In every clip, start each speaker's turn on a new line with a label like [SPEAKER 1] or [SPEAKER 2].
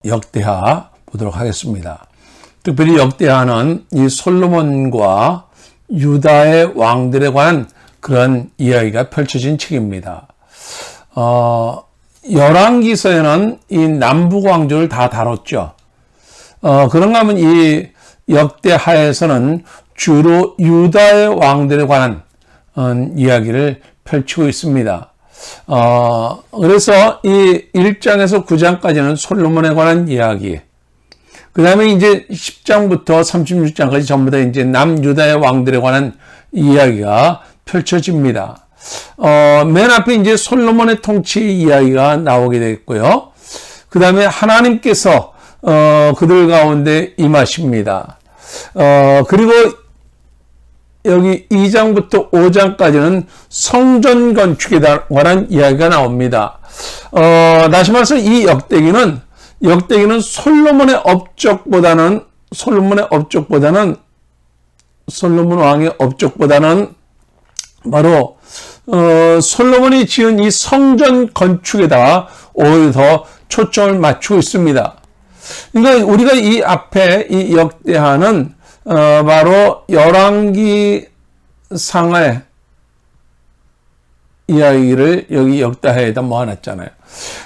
[SPEAKER 1] 역대하 보도록 하겠습니다. 특별히 역대하는 이 솔로몬과 유다의 왕들에 관한 그런 이야기가 펼쳐진 책입니다. 열왕기서에는 이 남북 왕조를 다 다뤘죠. 그런가 하면 이 역대하에서는 주로 유다의 왕들에 관한 이야기를 펼치고 있습니다. 그래서 이 1장에서 9장까지는 솔로몬에 관한 이야기, 그 다음에 이제 10장부터 36장까지 전부 다 이제 남유다의 왕들에 관한 이야기가 펼쳐집니다. 맨 앞에 이제 솔로몬의 통치 이야기가 나오게 되겠고요. 그 다음에 하나님께서 그들 가운데 임하십니다. 그리고 여기 2장부터 5장까지는 성전 건축에 관한 이야기가 나옵니다. 다시 말해서 이 역대기는 솔로몬 왕의 업적보다는 바로 솔로몬이 지은 이 성전 건축에다가 오히려 더 초점을 맞추고 있습니다. 그러니까 우리가 이 앞에 이 역대하는 바로 열왕기상의 이야기를 여기 역대하에다 모아놨잖아요.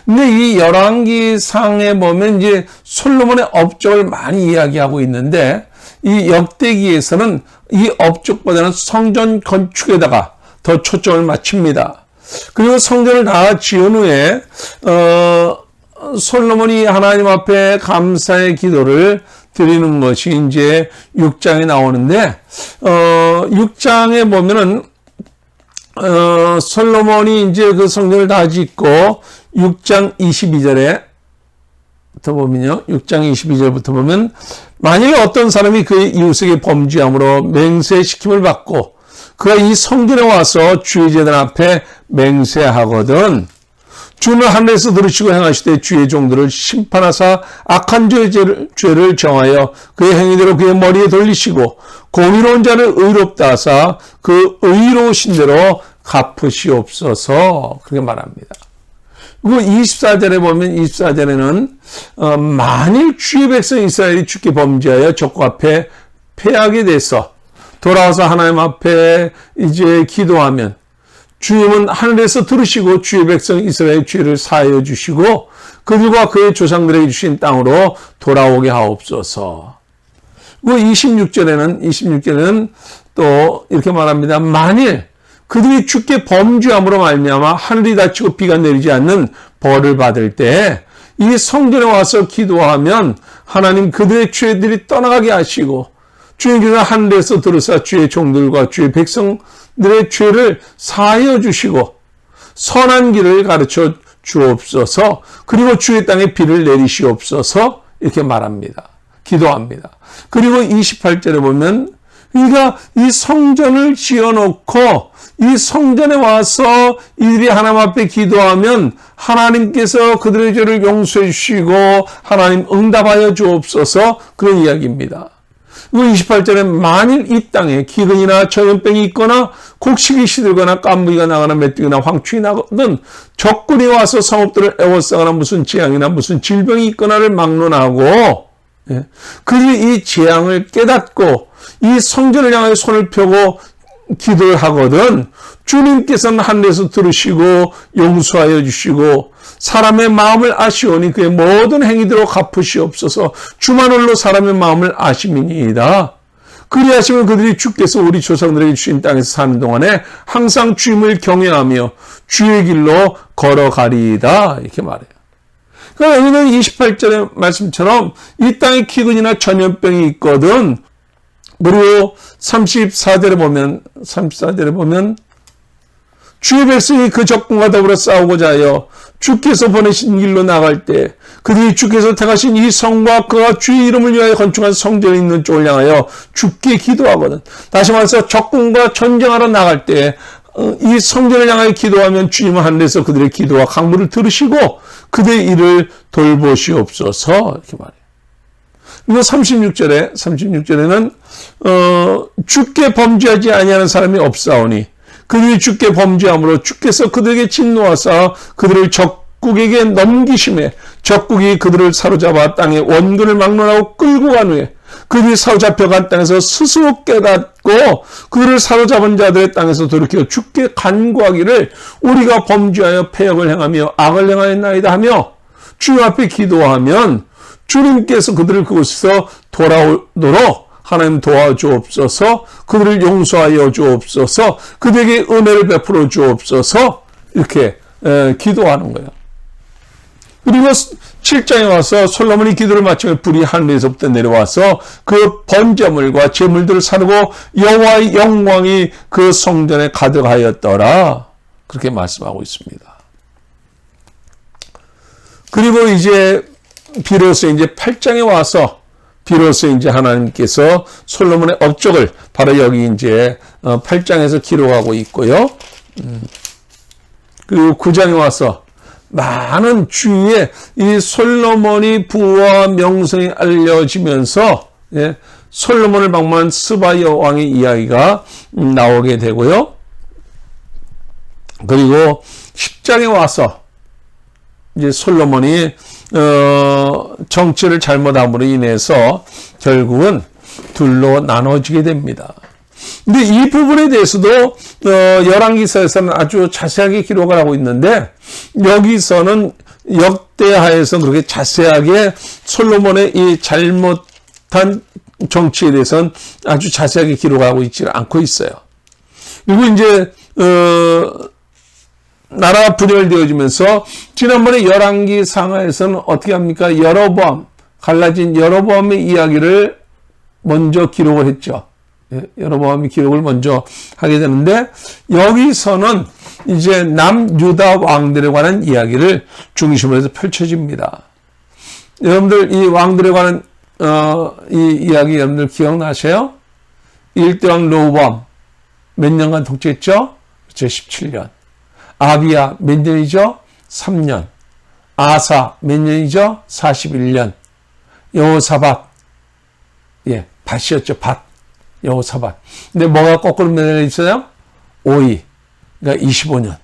[SPEAKER 1] 근데 이 열왕기상에 보면 이제 솔로몬의 업적을 많이 이야기하고 있는데, 이 역대기에서는 이 업적보다는 성전 건축에다가 더 초점을 맞춥니다. 그리고 성전을 다 지은 후에 솔로몬이 하나님 앞에 감사의 기도를 드리는 것이 이제 6장에 나오는데, 6장에 보면은 솔로몬이 이제 그 성전을 다 짓고 6장 22절에 보면요. 6장 22절부터 보면, 만일 어떤 사람이 그의 이웃에게 범죄함으로 맹세시킴을 받고 그가 이 성전에 와서 주의 제단 앞에 맹세하거든, 주는 하늘에서 들으시고 행하시되 주의 종들을 심판하사 악한 죄를 정하여 그의 행위대로 그의 머리에 돌리시고 공의로운 자를 의롭다 하사 그 의로우신 대로 갚으시옵소서, 그렇게 말합니다. 그리고 24절에 보면, 24절에는 만일 주의 백성 이스라엘이 주께 범죄하여 적국 앞에 패하게 돼서 돌아와서 하나님 앞에 이제 기도하면 주님은 하늘에서 들으시고 주의 백성 이스라엘의 죄를 사하여 주시고 그들과 그의 조상들에게 주신 땅으로 돌아오게 하옵소서. 그리고 26절에는 또 이렇게 말합니다. 만일 그들이 주께 범죄함으로 말미암아 하늘이 닫히고 비가 내리지 않는 벌을 받을 때 이 성전에 와서 기도하면 하나님 그들의 죄들이 떠나가게 하시고 주님께서 하늘에서 들으사 주의 종들과 주의 백성들의 죄를 사하여 주시고 선한 길을 가르쳐 주옵소서, 그리고 주의 땅에 비를 내리시옵소서, 이렇게 말합니다. 기도합니다. 그리고 28절에 보면, 그러니까 이 성전을 지어놓고 이 성전에 와서 이들이 하나님 앞에 기도하면 하나님께서 그들의 죄를 용서해 주시고 하나님 응답하여 주옵소서, 그런 이야기입니다. 그리고 28절에 만일 이 땅에 기근이나 전염병이 있거나 곡식이 시들거나 깐부기가 나거나 메뚜기나 황충이 나거든 적군이 와서 성읍들을 애워싸거나 무슨 재앙이나 무슨 질병이 있거나를 막론하고, 그들이 이 재앙을 깨닫고 이 성전을 향하여 손을 펴고 기도를 하거든 주님께서는 하늘에서 들으시고 용서하여 주시고 사람의 마음을 아시오니 그의 모든 행위대로 갚으시옵소서. 주만홀로 사람의 마음을 아심이니이다. 그리하시면 그들이 주께서 우리 조상들에게 주신 땅에서 사는 동안에 항상 주님을 경외하며 주의 길로 걸어가리이다, 이렇게 말해요. 그러니까 여기는 28절의 말씀처럼 이 땅에 기근이나 전염병이 있거든. 그리고 34절에 보면 주의 백성이 그 적군과 더불어 싸우고자 하여 주께서 보내신 길로 나갈 때 그들이 주께서 택하신 이 성과 그가 주의 이름을 위하여 건축한 성전에 있는 쪽을 향하여 주께 기도하거든. 다시 말해서 적군과 전쟁하러 나갈 때 이 성전을 향하여 기도하면 주님은 하늘에서 그들의 기도와 강물을 들으시고 그들의 일을 돌보시옵소서, 이렇게 말해요. 그리고 36절에는 주께 범죄하지 아니하는 사람이 없사오니 그들이 주께 범죄함으로 주께서 그들에게 진노하사 그들을 적 적국에게 넘기심에 적국이 그들을 사로잡아 땅에 원근을 막론하고 끌고 간 후에 그들이 사로잡혀간 땅에서 스스로 깨닫고 그들을 사로잡은 자들의 땅에서 돌이켜 주께 간구하기를 우리가 범죄하여 패역을 행하며 악을 행하였나이다 하며 주님 앞에 기도하면 주님께서 그들을 그곳에서 돌아오도록 하나님 도와주옵소서, 그들을 용서하여 주옵소서, 그들에게 은혜를 베풀어 주옵소서, 이렇게 기도하는 거예요. 그리고 7장에 와서 솔로몬이 기도를 마치며 불이 하늘에서부터 내려와서 그 번제물과 제물들을 사르고 여호와의 영광이 그 성전에 가득하였더라. 그렇게 말씀하고 있습니다. 그리고 이제 비로소 이제 8장에 와서 비로소 이제 하나님께서 솔로몬의 업적을 바로 여기 이제 8장에서 기록하고 있고요. 그리고 9장에 와서 많은 주위에 이 솔로몬이 부와 명성이 알려지면서 솔로몬을 방문한 스바야 왕의 이야기가 나오게 되고요. 그리고 10장에 와서 이제 솔로몬이 정치를 잘못함으로 인해서 결국은 둘로 나눠지게 됩니다. 근데 이 부분에 대해서도 열왕기서에서는 아주 자세하게 기록을 하고 있는데 여기서는 역대하에서 그렇게 자세하게 솔로몬의 이 잘못한 정치에 대해서는 아주 자세하게 기록하고 있지 않고 있어요. 그리고 이제 나라가 분열되어지면서 지난번에 열왕기 상하에서는 어떻게 합니까? 여로보암, 갈라진 여로보암의 이야기를 먼저 기록을 했죠. 여로보암이 기록을 먼저 하게 되는데 여기서는 이제 남유다 왕들에 관한 이야기를 중심으로 해서 펼쳐집니다. 여러분들 이 왕들에 관한 이 이야기 여러분들 기억나세요? 1대 왕 르호보암 몇 년간 통치했죠? 그렇죠. 17년. 아비야 몇 년이죠? 3년. 아사 몇 년이죠? 41년. 여호사밧 밧이었죠. 밧. 여호사밧. 근데 뭐가 거꾸로 몇 년 있어요? 5위. 그러니까 25년.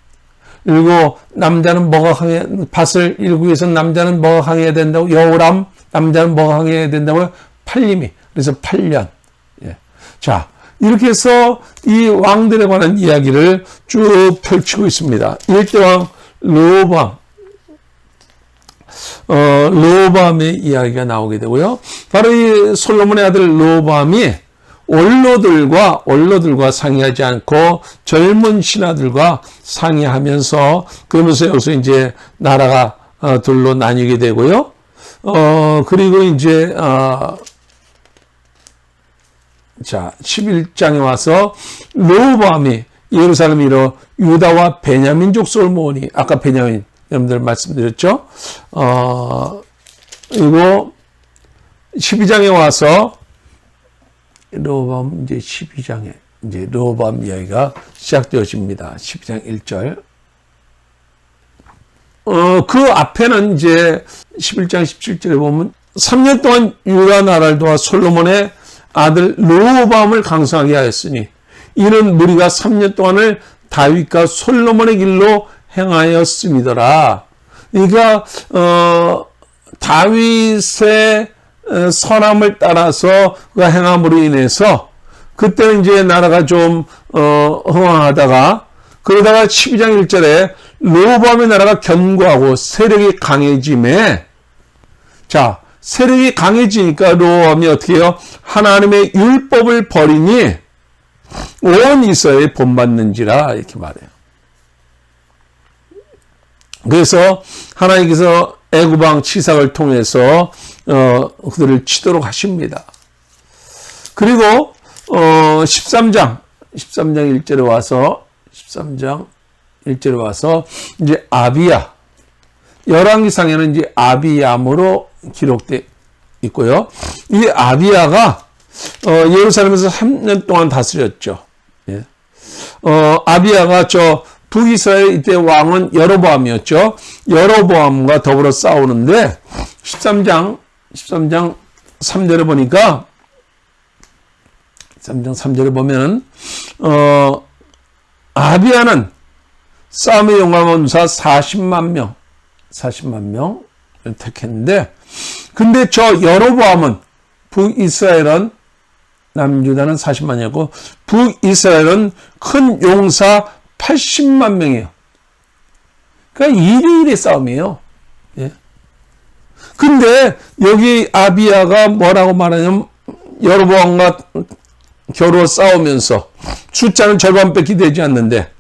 [SPEAKER 1] 그리고 남자는 뭐가 강해, 밧을 일구 위해서 남자는 뭐가 강해야 된다고? 여호람, 남자는 뭐가 강해야 된다고요? 8님이. 그래서 8년. 자, 이렇게 해서 이 왕들에 관한 이야기를 쭉 펼치고 있습니다. 1대 왕 르호보암. 르호보암의 이야기가 나오게 되고요. 바로 이 솔로몬의 아들 르호보암이 원로들과 상의하지 않고 젊은 신하들과 상의하면서 그러면서 여기서 이제 나라가 둘로 나뉘게 되고요. 그리고 이제 자 11장에 와서 르호보암이 예루살렘으로 유다와 베냐민 족속을 모으니 아까 베냐민 여러분들 말씀드렸죠. 그리고 12장에 와서 르호보암 이제 12장에 이제 르호보암 이야기가 시작되어집니다. 12장 1절. 그 앞에는 이제 11장 17절에 보면 3년 동안 유다 나라를 도와 솔로몬의 아들 르호보암을 강성하게 하였으니 이는 무리가 3년 동안을 다윗과 솔로몬의 길로 행하였음이더라. 그러니까 다윗의 선함을 따라서 그 행함으로 인해서 그때는 이제 나라가 좀 흥황하다가 그러다가 12장 1절에 르호보암의 나라가 견고하고 세력이 강해짐에 자 세력이 강해지니까 르호보암이 어떻게 해요? 하나님의 율법을 버리니 온 이스라엘이 본받는지라 이렇게 말해요. 그래서 하나님께서 애굽왕 시삭을 통해서 그들을 치도록 하십니다. 그리고 13장 1절에 와서 13장 1절에 와서 이제 아비야 열왕기상에는 이제 아비야므로 기록돼 있고요. 이 아비야가 예루살렘에서 3년 동안 다스렸죠. 예. 아비야가 저 북이스라엘 이때 왕은 여로보암이었죠. 여로보암과 더불어 싸우는데 13장 3절에 보니까 13장 3절에 보면은 아비야는 싸움의 용감한 무사 40만 명 40만 명 택했는데, 근데 저 여로보암은, 북이스라엘은, 남유다는 40만이었고, 북이스라엘은 큰 용사 80만 명이에요. 그러니까 1대1의 싸움이에요. 예. 근데 여기 아비야가 뭐라고 말하냐면, 여로보암과 겨루어 싸우면서 숫자는 절반밖에 되지 않는데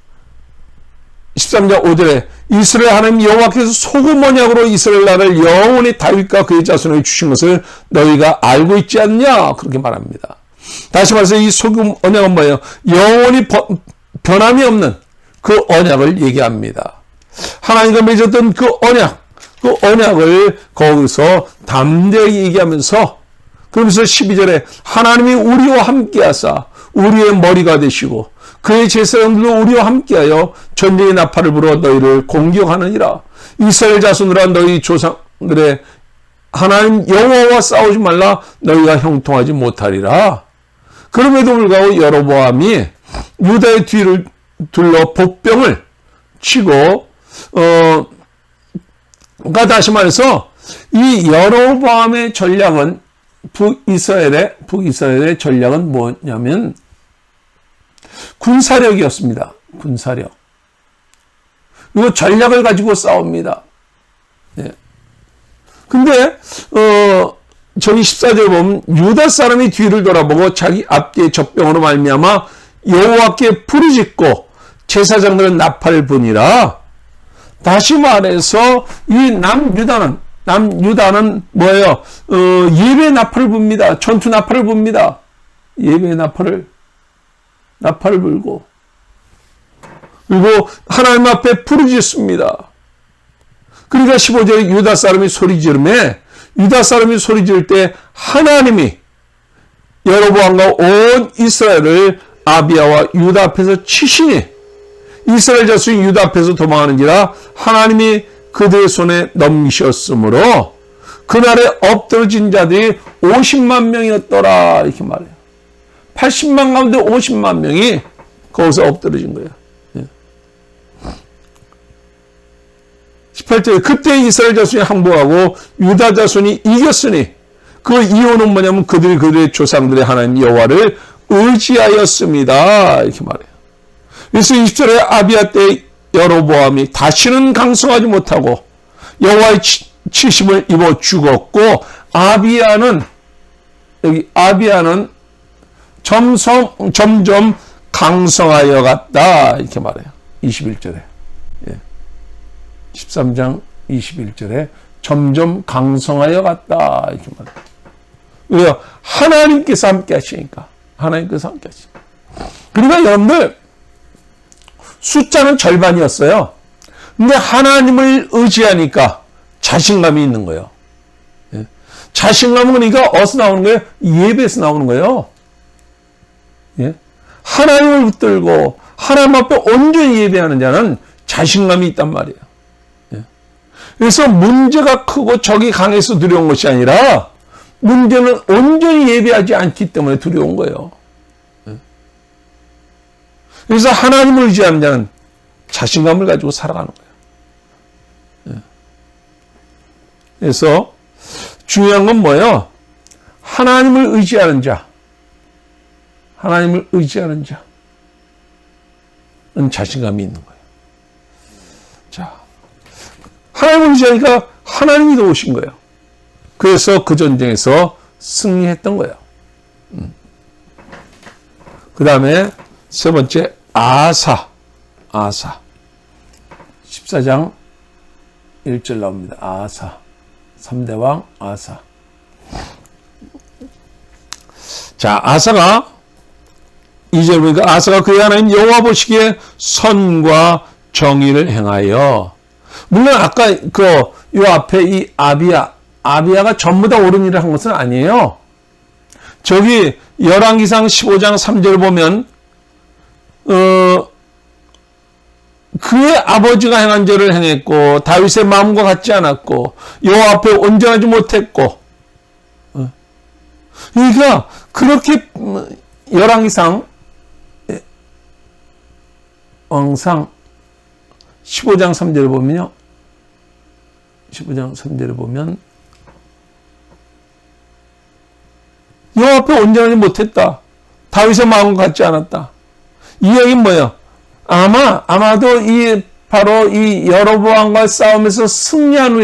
[SPEAKER 1] 13장 5절에 이스라엘 하나님 여호와께서 소금 언약으로 이스라엘 나라를 영원히 다윗과 그의 자손에게 주신 것을 너희가 알고 있지 않냐, 그렇게 말합니다. 다시 말해서 이 소금 언약은 뭐예요? 영원히 변함이 없는 그 언약을 얘기합니다. 하나님과 맺었던 그 언약을 거기서 담대히 얘기하면서, 그러면서 12절에 하나님이 우리와 함께하사 우리의 머리가 되시고 그의 제사장들도 우리와 함께하여 전쟁의 나팔을 불어 너희를 공격하느니라. 이스라엘 자손들아, 너희 조상들의 하나님 여호와와 싸우지 말라. 너희가 형통하지 못하리라. 그럼에도 불구하고 여로보암이 유다의 뒤를 둘러 복병을 치고, 그러니까 다시 말해서 이 여로보암의 전략은, 북이스라엘의 전략은 뭐냐면 군사력이었습니다. 군사력. 그리고 전략을 가지고 싸웁니다. 예. 근데 저기 14절 보면 유다 사람이 뒤를 돌아보고 자기 앞뒤의 적병으로 말미암아 여호와께 부르짖고 제사장들은 나팔을 부니라. 다시 말해서 이 남유다는 뭐예요? 예배 나팔을 붑니다. 전투 나팔을 붑니다. 예배 나팔을 불고, 그리고 하나님 앞에 부르짖습니다. 그러니까 15절에 유다 사람이 소리 지르매, 유다 사람이 소리 지를 때 하나님이 여로보암과 온 이스라엘을 아비야와 유다 앞에서 치시니 이스라엘 자손이 유다 앞에서 도망하는지라 하나님이 그들의 손에 넘기셨으므로 그날에 엎드러진 자들이 50만 명이었더라, 이렇게 말해요. 80만 가운데 50만 명이 거기서 엎드러진 거예요. 18절에 그때 이스라엘 자손이 항복하고 유다 자손이 이겼으니 그 이유는 뭐냐면 그들이 그들의 조상들의 하나님 여호와를 의지하였습니다, 이렇게 말해요. 그래서 20절에 아비야 때 여로보암이 다시는 강성하지 못하고 여호와의 치심을 입어 죽었고, 아비야는 점점 강성하여 갔다, 이렇게 말해요. 21절에. 13장 21절에 점점 강성하여 갔다, 이렇게 말해요. 왜요? 하나님께서 함께 하시니까. 그러니까 여러분들, 숫자는 절반이었어요. 근데 하나님을 의지하니까 자신감이 있는 거예요. 자신감은 그러니까 어디서 나오는 거예요? 예배에서 나오는 거예요. 하나님을 붙들고 하나님 앞에 온전히 예배하는 자는 자신감이 있단 말이에요. 그래서 문제가 크고 적이 강해서 두려운 것이 아니라 문제는 온전히 예배하지 않기 때문에 두려운 거예요. 그래서 하나님을 의지하는 자는 자신감을 가지고 살아가는 거예요. 그래서 중요한 건 뭐예요? 하나님을 의지하는 자는 자신감이 있는 거예요. 자, 하나님을 의지하니까 하나님이 도우신 거예요. 그래서 그 전쟁에서 승리했던 거예요. 그 다음에 세 번째, 아사. 14장 1절 나옵니다. 아사. 3대 왕 아사. 자, 아사가 2절 보니까 아사가 그의 하나님 여호와 보시기에 선과 정의를 행하여, 물론 아까 요 앞에 이 아비야가 전부 다 옳은 일을 한 것은 아니에요. 저기 열왕기상 15장 3절 보면 그의 아버지가 행한 죄를 행했고 다윗의 마음과 같지 않았고 여호와 앞에 온전하지 못했고, 그러니까 그렇게 열왕기상 왕상 15장 3절을 보면요, 15장 3절에 보면 여호와 앞에 온전하지 못했다. 다윗의 마음 같지 않았다. 이 얘기는 뭐예요? 아마도 바로 이 여로보암과 싸움에서 승리한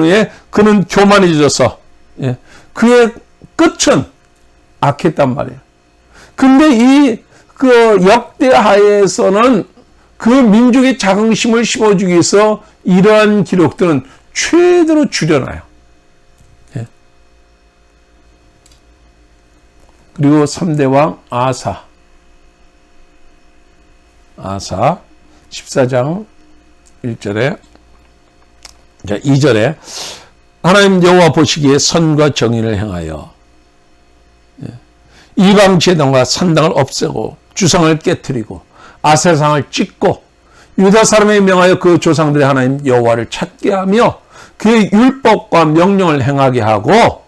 [SPEAKER 1] 후에 그는 교만해져서, 예, 그의 끝은 악했단 말이에요. 근데 그 역대하에서는 그 민족의 자긍심을 심어주기 위해서 이러한 기록들은 최대로 줄여놔요. 예. 그리고 3대 왕 아사 14장 1절에 2절에 하나님 여호와 보시기에 선과 정의를 행하여 이방 제단과 산당을 없애고 주상을 깨뜨리고 아세상을 찢고 유다 사람에 명하여 그 조상들의 하나님 여호와를 찾게 하며 그의 율법과 명령을 행하게 하고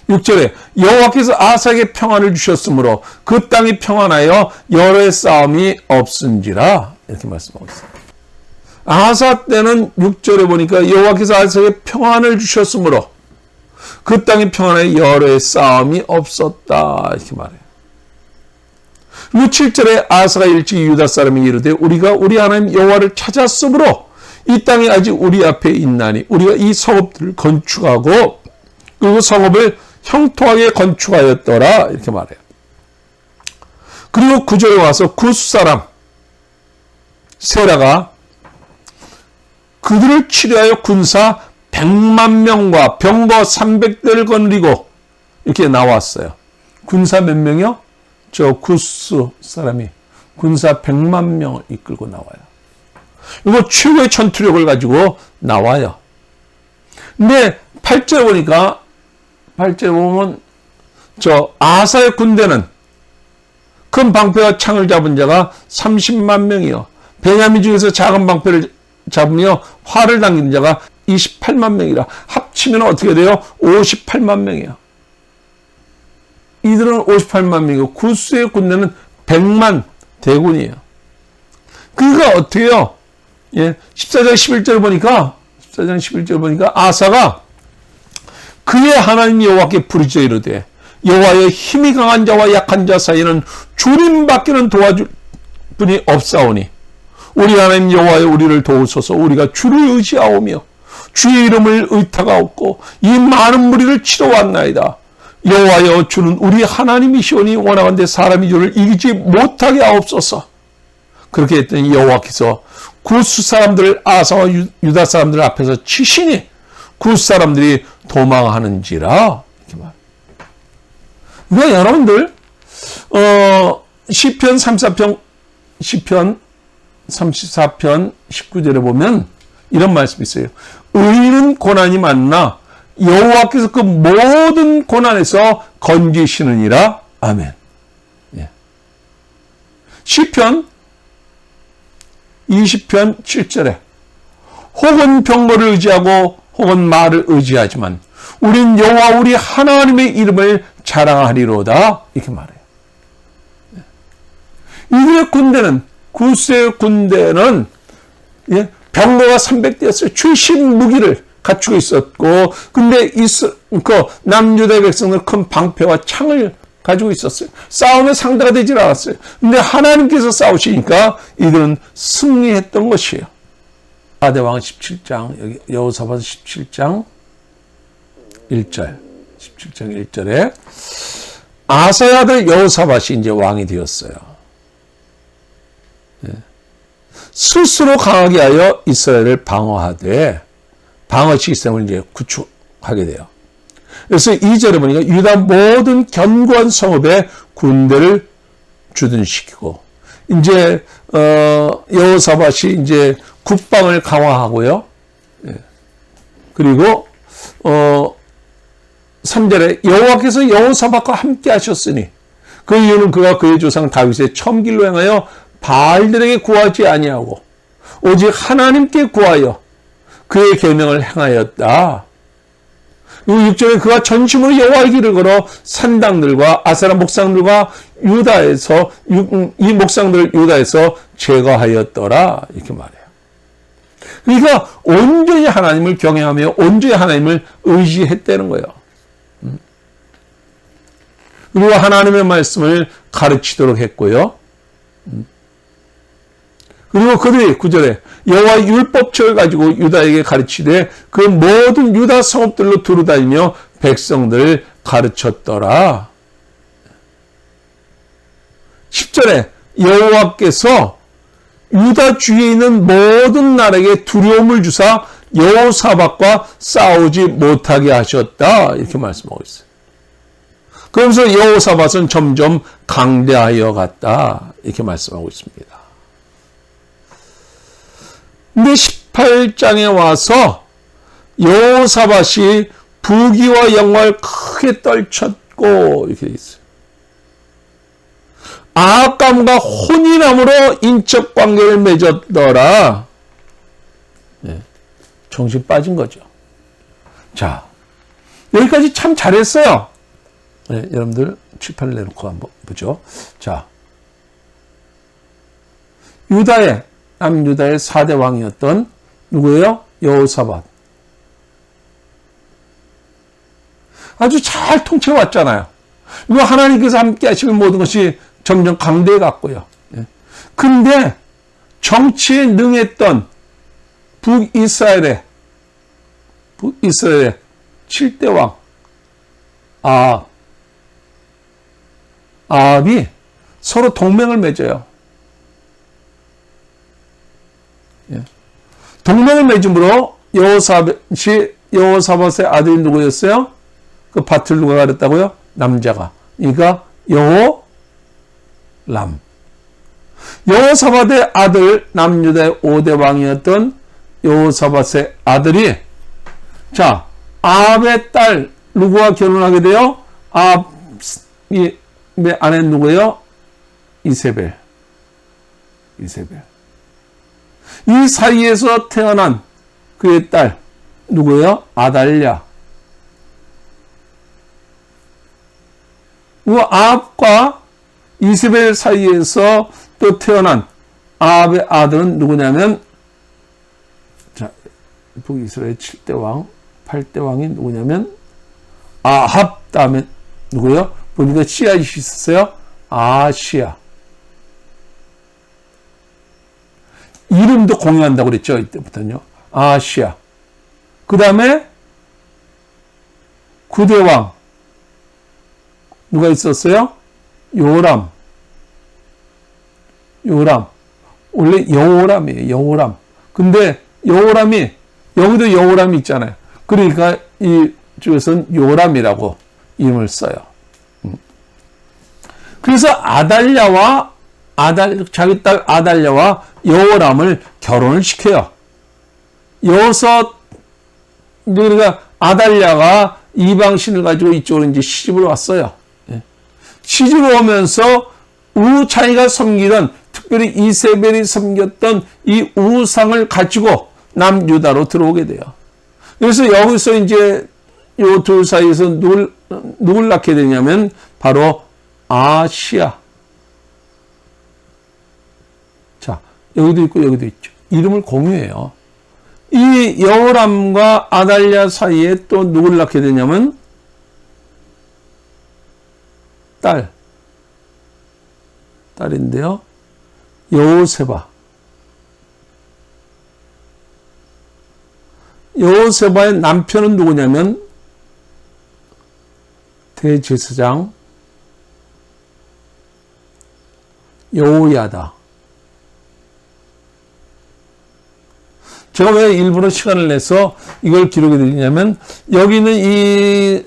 [SPEAKER 1] 6절에 여호와께서 아사에게 평안을 주셨으므로 그 땅이 평안하여 여러의 싸움이 없은지라 이렇게 말씀하고 있어요. 아사 때는 6절에 보니까 여호와께서 아사에게 평안을 주셨으므로 그 땅이 평안하여 여러의 싸움이 없었다 이렇게 말해요. 그리고 7절에 아사가 일찍 유다 사람이 이르되 우리가 우리 하나님 여호와를 찾았으므로 이 땅이 아직 우리 앞에 있나니 우리가 이 성읍들을 건축하고 그리고 성읍을 형통하게 건축하였더라 이렇게 말해요. 그리고 9절에 와서 구스 사람 세라가 그들을 치료하여 군사 100만 명과 병거 300대를 거느리고 이렇게 나왔어요. 군사 몇 명이요? 저 구스 사람이 군사 100만 명을 이끌고 나와요. 이거 최고의 전투력을 가지고 나와요. 근데 8절에 보니까 8절에 보면 저 아사의 군대는 큰 방패와 창을 잡은 자가 30만 명이요. 베냐민 중에서 작은 방패를 잡으며 활을 당기는 자가 28만 명이라 합치면 어떻게 돼요? 58만 명이에요. 이들은 58만 명이고 구스의 군대는 100만 대군이에요. 그러니까 어떻게 해요? 예, 14장 11절 보니까 아사가 그의 하나님 여호와께 부르짖어 이르되 여호와의 힘이 강한 자와 약한 자 사이에는 주님밖에는 도와줄 분이 없사오니 우리 하나님 여호와여 우리를 도우소서. 우리가 주를 의지하오며 주의 이름을 의탁하옵고 이 많은 무리를 치러 왔나이다. 여호와여 주는 우리 하나님이시오니 원하건대 사람이 주를 이기지 못하게 하옵소서. 그렇게 했더니 여호와께서 구스 사람들을 아사와 유다 사람들 앞에서 치시니 구스 사람들이 도망하는지라. 이렇게 말. 그러니까 여러분들 시편 34편 19절에 보면 이런 말씀이 있어요. 의인은 고난이 많으나 여호와께서 그 모든 고난에서 건지시느니라. 아멘. 예. 시편 20편 7절에 혹은 병거를 의지하고 혹은 말을 의지하지만 우린 여호와 우리 하나님의 이름을 자랑하리로다. 이렇게 말해요. 이들의 군대는 구스의 군대는 병거가 300대였어요. 최신 무기를 갖추고 있었고, 근데 남유다의 백성들은 큰 방패와 창을 가지고 있었어요. 싸움의 상대가 되질 않았어요. 근데 하나님께서 싸우시니까 이들은 승리했던 것이에요. 아대왕 17장, 여기 여호사밧 17장 1절, 17장 1절에 아사의 아들 여호사밧이 이제 왕이 되었어요. 스스로 강하게 하여 이스라엘을 방어하되 방어 시스템을 이제 구축하게 돼요. 그래서 2절에 보니까 유다 모든 견고한 성읍에 군대를 주둔시키고 이제 여호사밧이 이제 국방을 강화하고요. 그리고 3절에 여호와께서 여호사밧과 함께 하셨으니 그 이유는 그가 그의 조상 다윗의 첨길로 행하여 바알들에게 구하지 아니하고 오직 하나님께 구하여 그의 계명을 행하였다. 그리고 6절에 그가 전심으로 여호와의 길을 걸어 산당들과 아세라 목상들과 유다에서 이 목상들을 유다에서 제거하였더라. 이렇게 말해요. 그러니까 온전히 하나님을 경외하며 온전히 하나님을 의지했다는 거예요. 그리고 하나님의 말씀을 가르치도록 했고요. 그리고 그들이 9절에 여호와 율법책을 가지고 유다에게 가르치되 그 모든 유다 성읍들로 두루다니며 백성들을 가르쳤더라. 10절에 여호와께서 유다 주위에 있는 모든 나라에게 두려움을 주사 여호사밧과 싸우지 못하게 하셨다. 이렇게 말씀하고 있어요. 그러면서 여호사밧은 점점 강대하여 갔다. 이렇게 말씀하고 있습니다. 근데 18장에 와서 여호사밧이 부귀와 영광을 크게 떨쳤고 이렇게 돼 있어요. 아합과 혼인함으로 인적 관계를 맺었더라. 네, 정신 빠진 거죠. 자, 여기까지 참 잘했어요. 네, 여러분들 칠판을 내놓고 한번 보죠. 자, 남유다의 4대 왕이었던 누구예요? 여호사밧. 아주 잘 통치해왔잖아요. 이거 하나님께서 함께 하시면 모든 것이 점점 강대해 갔고요. 근데 정치에 능했던 북이스라엘의 7대 왕 아합이 서로 동맹을 맺어요. 동맹을 맺음으로 여호사밧의 아들이 누구였어요? 그 밭을 누가 가렸다고요? 남자가. 그러니까 여호사밧의 아들 남유다의 5대 왕이었던 여호사밧의 아들이 아합의 딸 누구와 결혼하게 돼요? 아합의 아내 누구예요? 이세벨. 이 사이에서 태어난 그의 딸 누구예요? 아달랴. 그 아합과 이세벨 사이에서 또 태어난 아합의 아들은 누구냐면 북이스라엘 7대 왕, 8대 왕이 누구냐면 아합 다음에 누구예요? 보니까 씨앗이 있었어요. 아시아. 이름도 공유한다고 그랬죠. 이때부터는요. 아시아. 그 다음에 9대 왕. 누가 있었어요? 요람. 원래 여호람이에요. 여호람. 근데 여호람이 여기도 여호람이 있잖아요. 그러니까 이쪽에서는 요람이라고 이름을 써요. 그래서 자기 딸 아달랴와 여호람을 결혼을 시켜요. 그러니까 아달랴가 이방신을 가지고 이쪽으로 이제 시집을 왔어요. 시집을 오면서 우차이가 섬기던, 특별히 이세벨이 섬겼던 이 우상을 가지고 남유다로 들어오게 돼요. 그래서 여기서 이제 요 둘 사이에서 누굴 낳게 되냐면 바로 아시아. 자, 여기도 있고 여기도 있죠. 이름을 공유해요. 이 여호람과 아달랴 사이에 또 누굴 낳게 되냐면 딸인데요. 여호세바의 남편은 누구냐면 대제사장 여호야다. 제가 왜 일부러 시간을 내서 이걸 기록해 드리냐면 여기는 이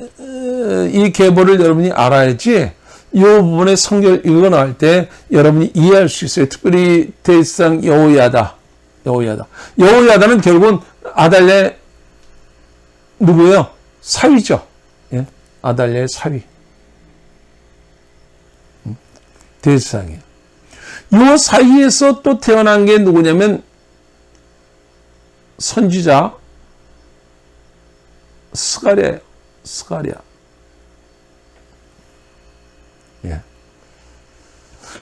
[SPEAKER 1] 계보를 여러분이 알아야지 이 부분의 성경을 읽어 나갈 때 여러분이 이해할 수 있어요. 특별히 대제사장 여호야다는 결국은 아달랴의 누구예요? 사위죠. 예? 아달랴의 사위. 대제사장이에요. 이 사이에서 또 태어난 게 누구냐면 선지자 스가랴예요. 스가랴. 예.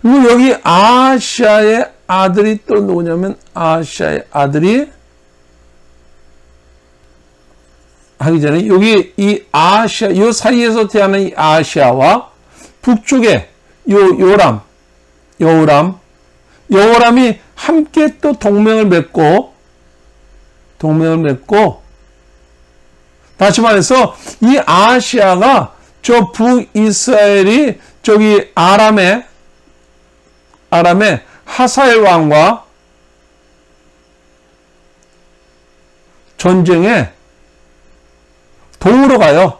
[SPEAKER 1] 그리고 여기 아시아의 아들이 또 누구냐면 아시아의 아들이 하기 전에 여기 이 아시아, 요 사이에서 태어난 이 아시아와 북쪽에 여호람이 함께 또 동맹을 맺고 다시 말해서 이 아시아가 저 북이스라엘이 저기 아람의 하사엘 왕과 전쟁에 동으로 가요.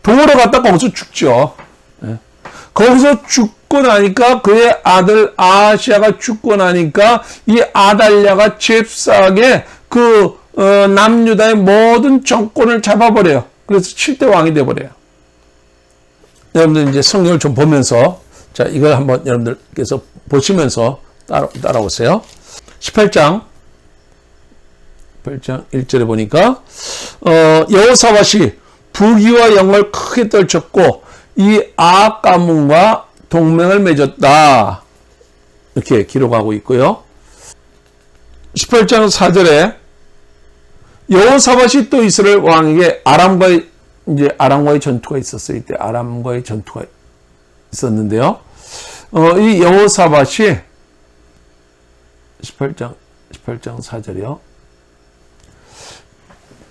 [SPEAKER 1] 동으로 갔다 거기서 죽죠. 거기서 죽고 나니까 그의 아들 아시아가 죽고 나니까 이 아달랴가 잽싸게 그 남유다의 모든 정권을 잡아버려요. 그래서 7대 왕이 돼버려요. 여러분들 이제 성경을 좀 보면서 자 이걸 한번 여러분들께서 보시면서 따라오세요. 18장 1절에 보니까 여호사밧이 부귀와 영광을 크게 떨쳤고 이 아합 가문과 동맹을 맺었다. 이렇게 기록하고 있고요. 18장 4절에 여호사밧이 또 이스라엘 왕에게 아람과의 전투가 있었어요. 이때 아람과의 전투가 있었는데요. 이 여호사밧이 18장 4절이요.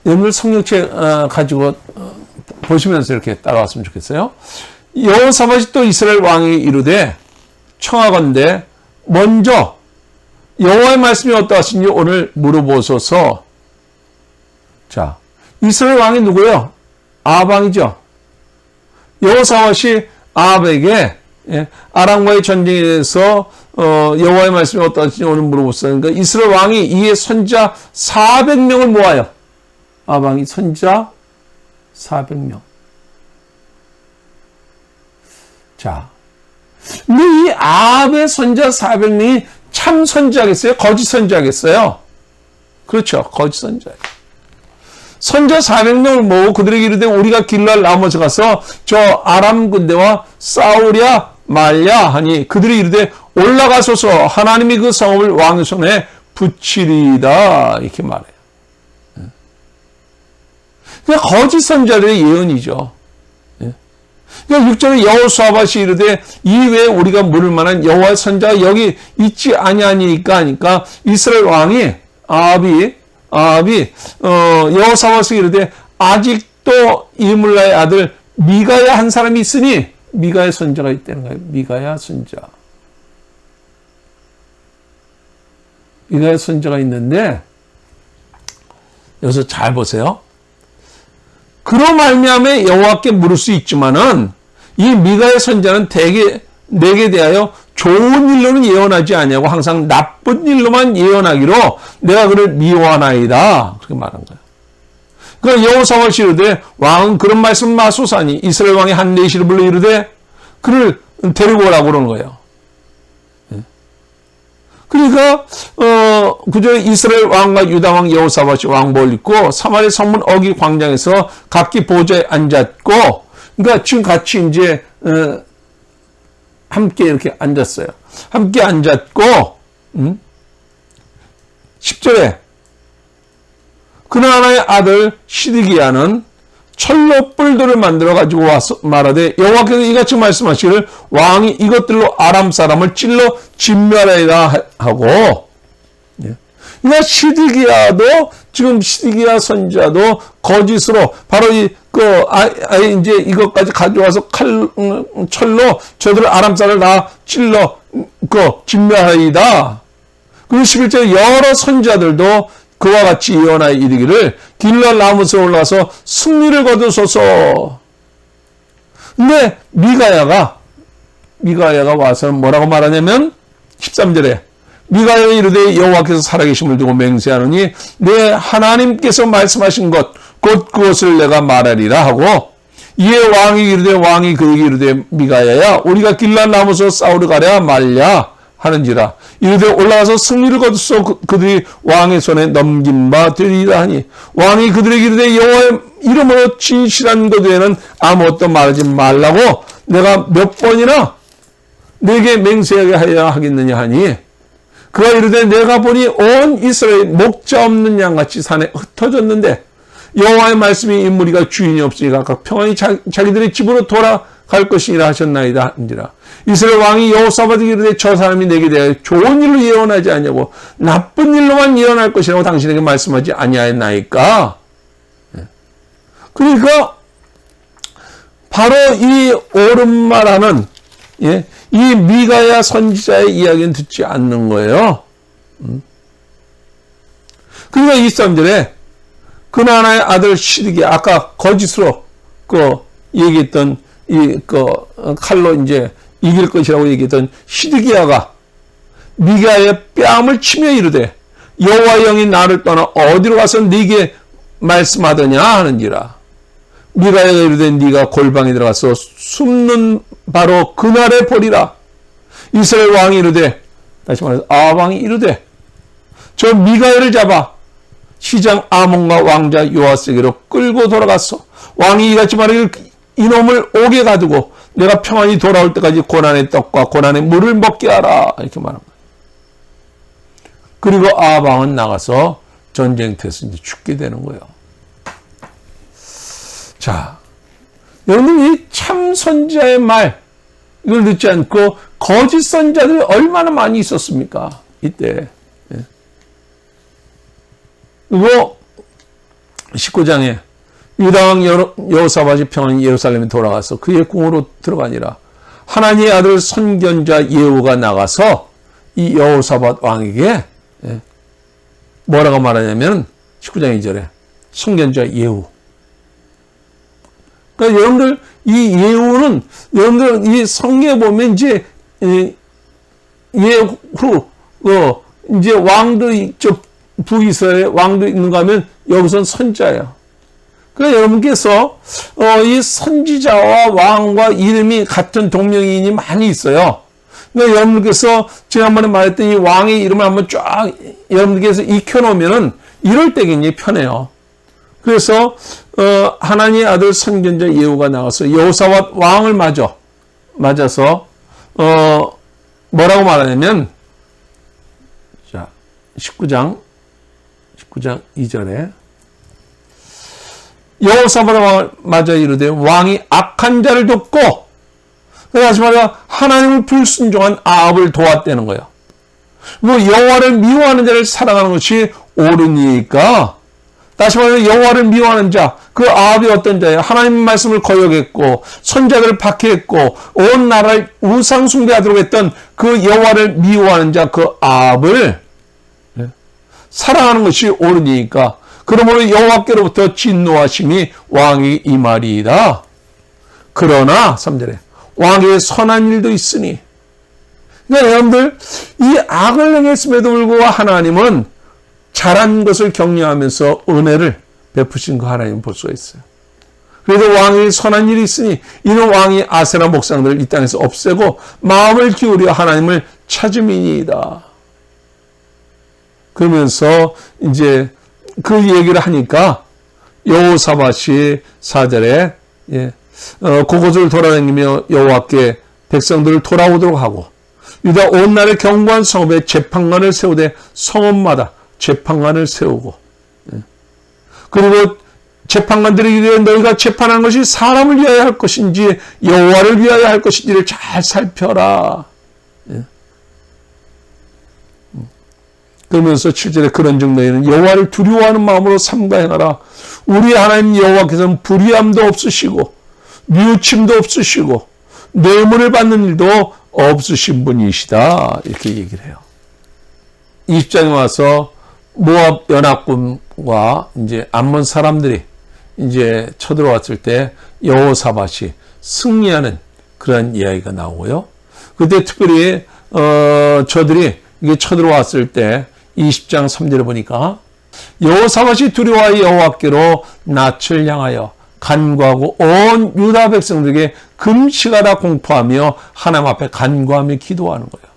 [SPEAKER 1] 여러분들 성경책 가지고 보시면서 이렇게 따라왔으면 좋겠어요. 여호사밧이 또 이스라엘 왕이 이르되 청하건대 먼저 여호와의 말씀이 어떠하신지 오늘 물어보소서. 자, 이스라엘 왕이 누구예요? 아합 왕이죠. 여호사밧이 아합에게 아람과의 전쟁에 대해서 여호와의 말씀이 어떠하신지 오늘 물어보소서. 그러니까 이스라엘 왕이 이에 선자 400명을 모아요. 아합 왕이 선자 400명. 자, 근데 이 아합의 선자 400명이 참 선자겠어요? 거짓 선자겠어요? 그렇죠. 거짓 선자예요. 선자 400명을 모으고 그들에게 이르되 우리가 길랄 라모스 가서 저 아람 군대와 싸우랴 말랴 하니 그들이 이르되 올라가소서 하나님이 그 성읍을 왕의 손에 붙이리이다. 이렇게 말해요. 그러니까 거짓 선자들의 예언이죠. 그러니까 6절에 여호사밧이 이르되 이외에 우리가 물을 만한 여호와의 선자가 여기 있지 아니하니까 하니까 이스라엘 왕이 아합이 여호사밧이 이르되 아직도 이물라의 아들 미가야 한 사람이 있으니 미가의 선자가 있다는 거예요. 미가야 선자. 미가의 선자가 있는데 여기서 잘 보세요. 그로 말미암아 여호와께 물을 수 있지만은 이 미가의 선자는 대개 내게 대하여 좋은 일로는 예언하지 아니하고 항상 나쁜 일로만 예언하기로 내가 그를 미워하나이다. 그렇게 말한 거예요. 그러니까 여호사밧이 이르되 왕은 그런 말씀 마소사니 이스라엘 왕이 한 내시를 불러 이르되 그를 데리고 오라고 그러는 거예요. 그러니까 그저 이스라엘 왕과 유다 왕 여호사밧이 왕복을 입고 사마리아 성문 어기 광장에서 각기 보좌에 앉았고, 그러니까 지금 같이 이제 함께 이렇게 앉았어요. 함께 앉았고 10절에 그나라의 아들 시드기야는 철로 뿔들을 만들어 가지고 와서 말하되 여호와께서 이같이 말씀하시기를 왕이 이것들로 아람 사람을 찔러 진멸하리라 하고. 그러니까 시드기야도 지금 시드기야 선지자도 거짓으로 바로 이제 이것까지 가져와서 철로 저들 아람 사람을 다 찔러 진멸하리다. 그리고 11절에 여러 선지자들도 그와 같이 예언하여 이르기를 길랄 라모스에 올라가서 승리를 거두소서. 근데 미가야가 와서 뭐라고 말하냐면 13절에 미가야가 이르되 여호와께서 살아계심을 두고 맹세하노니 내 하나님께서 말씀하신 것 곧 그것을 내가 말하리라 하고, 이에 왕이 이르되 왕이 그에게 이르되 미가야야 우리가 길랄 라모스로 싸우러 가랴 말랴 하는지라. 이르되 올라가서 승리를 거두소. 그들이 왕의 손에 넘긴 바 되리라 하니 왕이 그들에게 이르되 여호와의 이름으로 진실한 것 외에는 아무것도 말하지 말라고 내가 몇 번이나 내게 맹세하게 하여야 하겠느냐 하니, 그가 이르되 내가 보니 온 이스라엘이 목자 없는 양같이 산에 흩어졌는데 여호와의 말씀이 인물이가 주인이 없으니까 각각 평안히 자기들의 집으로 돌아갈 것이라 하셨나이다 한지라. 이스라엘 왕이 여호사밧에게 이르되 저 사람이 내게 대하여 좋은 일로 예언하지 아니하고 나쁜 일로만 예언할 것이라고 당신에게 말씀하지 아니하였나이까. 그러니까 바로 이 옳은 말하는 이 미가야 선지자의 이야기는 듣지 않는 거예요. 그러니까 23절에 그나나의 아들 시드기야, 아까 거짓으로 얘기했던 칼로 이제 이길 것이라고 얘기했던 시드기야가 미가의 뺨을 치며 이르되 여호와의 영이 나를 떠나 어디로 가서 네게 말씀하더냐 하는지라. 미가야가 이르되 네가 골방에 들어가서 숨는 바로 그날에 보리라. 이스라엘 왕이 이르되, 다시 말해서 아방이 이르되 저 미가야를 잡아 시장 아몬과 왕자 요아스에게로 끌고 돌아갔어. 왕이 이같이 말하기를 이놈을 옥에 가두고 내가 평안히 돌아올 때까지 고난의 떡과 고난의 물을 먹게 하라. 이렇게 말합니다. 그리고 아방은 나가서 전쟁터에서 이제 죽게 되는 거예요. 자, 여러분 이 참 선지자의 말 이걸 듣지 않고 거짓 선지자들이 얼마나 많이 있었습니까? 이때. 그리고 19장에 유다왕 여호사밧이 평안히 예루살렘에 돌아가서 그의 궁으로 들어가니라. 하나님의 아들 선견자 예후가 나가서 이 여호사밧 왕에게 뭐라고 말하냐면 19장 2절에 선견자 예후. 그러니까 여러분들 이 예후는 여러분들 이 성경에 보면 이제 예후 이제 왕도 있죠. 북이스라엘 왕도 있는가 하면 여기서는 선자예요. 그러니까 여러분께서 이 선지자와 왕과 이름이 같은 동명이인이 많이 있어요. 그러니까 여러분께서 지난번에 말했던 이 왕의 이름을 한번 쫙 여러분께서 익혀놓으면은 이럴 때 굉장히 편해요. 그래서 하나님의 아들 선견자 예후가 나와서 여호사밧 왕을 맞아서 뭐라고 말하냐면 자 19장 2절에 여호사밧 왕을 맞아 이르되 왕이 악한 자를 돕고 다시 말해 하나님을 불순종한 아합을 도왔다는 거예요. 뭐 여호와를 미워하는 자를 사랑하는 것이 옳으니까 다시 말해 여호와를 미워하는 자, 그 아합이 어떤 자예요? 하나님 말씀을 거역했고 선자들을 박해했고 온 나라를 우상 숭배하도록 했던 그 여호와를 미워하는 자, 그 아합을 사랑하는 것이 옳으니까 그러므로 여호와께로부터 진노하심이 왕이 임하리이다. 그러나 3절에 왕에게 선한 일도 있으니. 그러니까 여러분들 이 악을 행했음에도 불구하고 하나님은 잘한 것을 격려하면서 은혜를 베푸신 그 하나님을 볼 수가 있어요. 그래도 왕에게 선한 일이 있으니 이는 왕이 아세라 목상들을 이 땅에서 없애고 마음을 기울여 하나님을 찾음이니이다. 그러면서 이제 그 얘기를 하니까 여호사밧이 4절에 그곳을 돌아다니며 여호와께 백성들을 돌아오도록 하고 유다 온 나라의 견고한 성읍에 재판관을 세우되 성읍마다 재판관을 세우고 그리고 재판관들에게 이르되 너희가 재판하는 것이 사람을 위하여 할 것인지 여호와를 위하여 할 것인지를 잘 살펴라. 그러면서 7절에 그런즉 너희는 여호와를 두려워하는 마음으로 삼가 행하라. 우리 하나님 여호와께서는 불의함도 없으시고 뉘우침도 없으시고 뇌물을 받는 일도 없으신 분이시다. 이렇게 얘기를 해요. 20장에 와서 모압 연합군과 이제 암몬 사람들이 이제 쳐들어왔을 때 여호사밧이 승리하는 그런 이야기가 나오고요. 그때 특별히 저들이 이게 쳐들어왔을 때 20장 3절에 보니까 여호사밧이 두려워하여 여호와께로 낯을 향하여 간구하고 온 유다 백성들에게 금식하라 공포하며 하나님 앞에 간구하며 기도하는 거예요.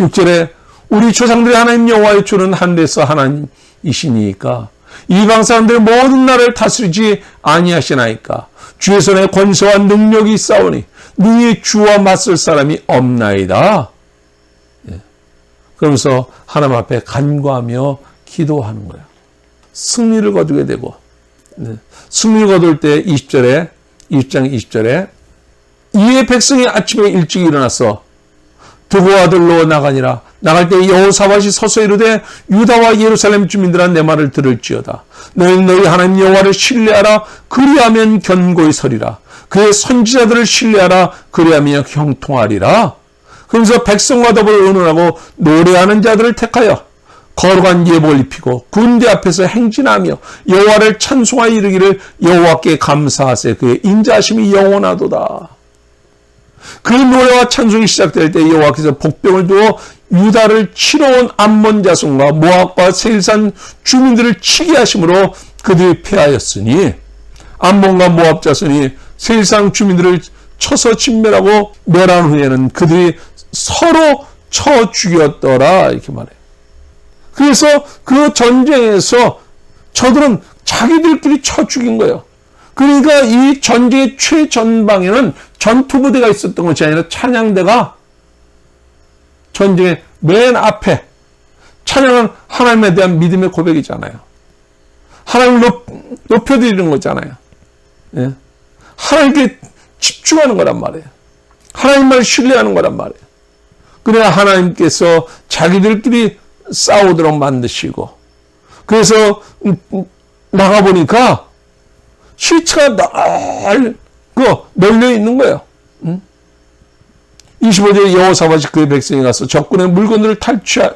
[SPEAKER 1] 6절에 우리 조상들의 하나님 여호와의 주는 하늘에서 하나님이시니까 이방 사람들의 모든 나라를 다스리지 아니하시나이까 주의 손에 권세와 능력이 있사오니 능히 주와 맞설 사람이 없나이다. 그러면서 하나님 앞에 간구하며 기도하는 거예요. 승리를 거두게 되고, 승리를 거둘 때 20장 20절에 이에 백성이 아침에 일찍 일어나서 두고 들로 나가니라. 나갈 때 여호사밧이 서서 이르되 유다와 예루살렘 주민들아 내 말을 들을지어다. 너희는 너희 하나님 여호와를 신뢰하라. 그리하면 견고히 서리라. 그의 선지자들을 신뢰하라. 그리하면 형통하리라. 그러면서 백성과 더불어 의논하고 노래하는 자들을 택하여 거룩한 예복을 입히고 군대 앞에서 행진하며 여호와를 찬송하여 이르기를 여호와께 감사하세. 그의 인자하심이 영원하도다. 그 노래와 찬송이 시작될 때 여호와께서 복병을 두어 유다를 치러 온 암몬 자손과 모압과 세일산 주민들을 치게 하심으로 그들이 패하였으니 암몬과 모압 자손이 세일산 주민들을 쳐서 진멸하고 멸한 후에는 그들이 서로 쳐 죽였더라 이렇게 말해요. 그래서 그 전쟁에서 저들은 자기들끼리 쳐 죽인 거예요. 그러니까 이 전쟁의 최전방에는 전투부대가 있었던 것이 아니라 찬양대가 전쟁의 맨 앞에, 찬양은 하나님에 대한 믿음의 고백이잖아요. 하나님을 높여드리는 거잖아요. 예? 하나님께 집중하는 거란 말이에요. 하나님만 신뢰하는 거란 말이에요. 그래야 하나님께서 자기들끼리 싸우도록 만드시고, 그래서 나가보니까 시체가 널려 있는 거예요. 25절에 여호사밧이 그의 백성이 가서 적군의 물건들을 탈취하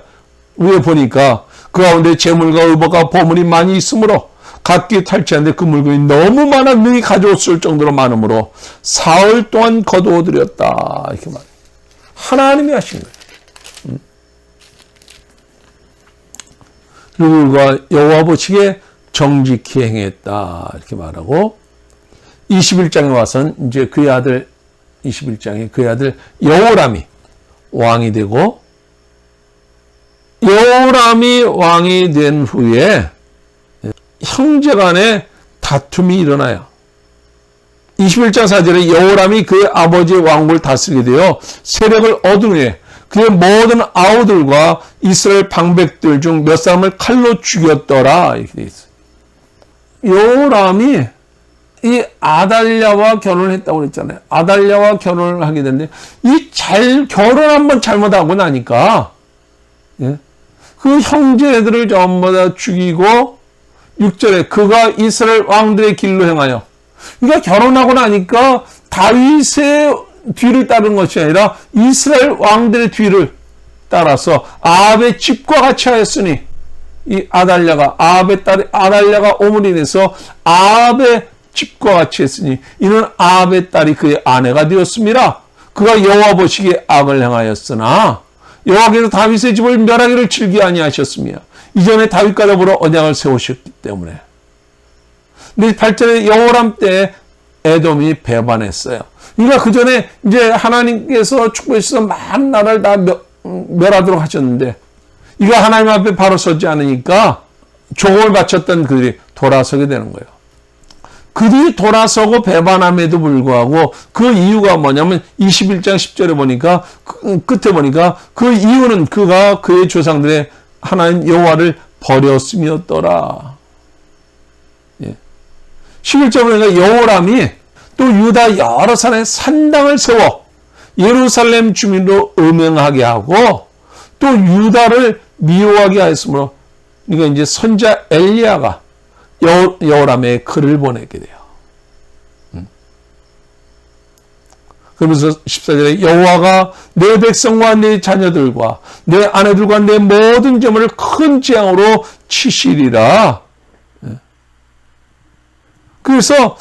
[SPEAKER 1] 위에 보니까 그 가운데 재물과 의복과 보물이 많이 있으므로 각기 탈취하는데 그 물건이 너무 많아 능히 가져왔을 정도로 많으므로 사흘 동안 거두어들였다 이렇게 말해요. 하나님이 하신 거예요. 그리고 여호와 보시기에 정직히 행했다 이렇게 말하고 21장에 와서는 이제 그의 아들 21장에 그의 아들 여호람이 왕이 되고 여호람이 왕이 된 후에 형제간에 다툼이 일어나요. 21장 4절에 여호람이 그의 아버지의 왕국을 다스리게 되어 세력을 얻은 후에 그의 모든 아우들과 이스라엘 방백들 중 몇 사람을 칼로 죽였더라 이렇게 되어 있어요. 여호람이 이 아달랴와 결혼을 했다고 그랬잖아요. 아달랴와 결혼을 하게 됐는데 결혼 한번 잘못하고 나니까 그 형제들을 전부 다 죽이고 6절에 그가 이스라엘 왕들의 길로 행하여 그러니까 결혼하고 나니까 다윗의 뒤를 따른 것이 아니라 이스라엘 왕들의 뒤를 따라서 아합의 집과 같이 하였으니 이 아달랴가 아합의 딸 아달랴가 오므린에서 아합의 집과 같이 했으니 이는 아합의 딸이 그의 아내가 되었습니다. 그가 여호와 보시기에 악을 행하였으나 여호와께서 다윗의 집을 멸하기를 즐겨 아니하셨으며 이전에 다윗과 더불어 언약을 세우셨기 때문에. 근데 8절에 여호람 때 에돔이 배반했어요. 그러니까 그 전에 이제 하나님께서 축복해서 많은 나라를 다 멸하도록 하셨는데 이가 하나님 앞에 바로 서지 않으니까 조공을 바쳤던 그들이 돌아서게 되는 거예요. 그들이 돌아서고 배반함에도 불구하고 그 이유가 뭐냐면 21장 10절에 보니까 끝에 보니까 그 이유는 그가 그의 조상들의 하나님 여호와를 버렸음이었더라. 11절에 보니까 여호람이 또 유다 여러 산에 산당을 세워 예루살렘 주민으로 음행하게 하고 또 유다를 미워하게 하였으므로 그러니까 이제 선자 엘리야가 여호람의 글을 보내게 돼요. 그러면서 14절에 여호와가 내 백성과 내 자녀들과 내 아내들과 내 모든 재물을 큰 재앙으로 치시리라. 그래서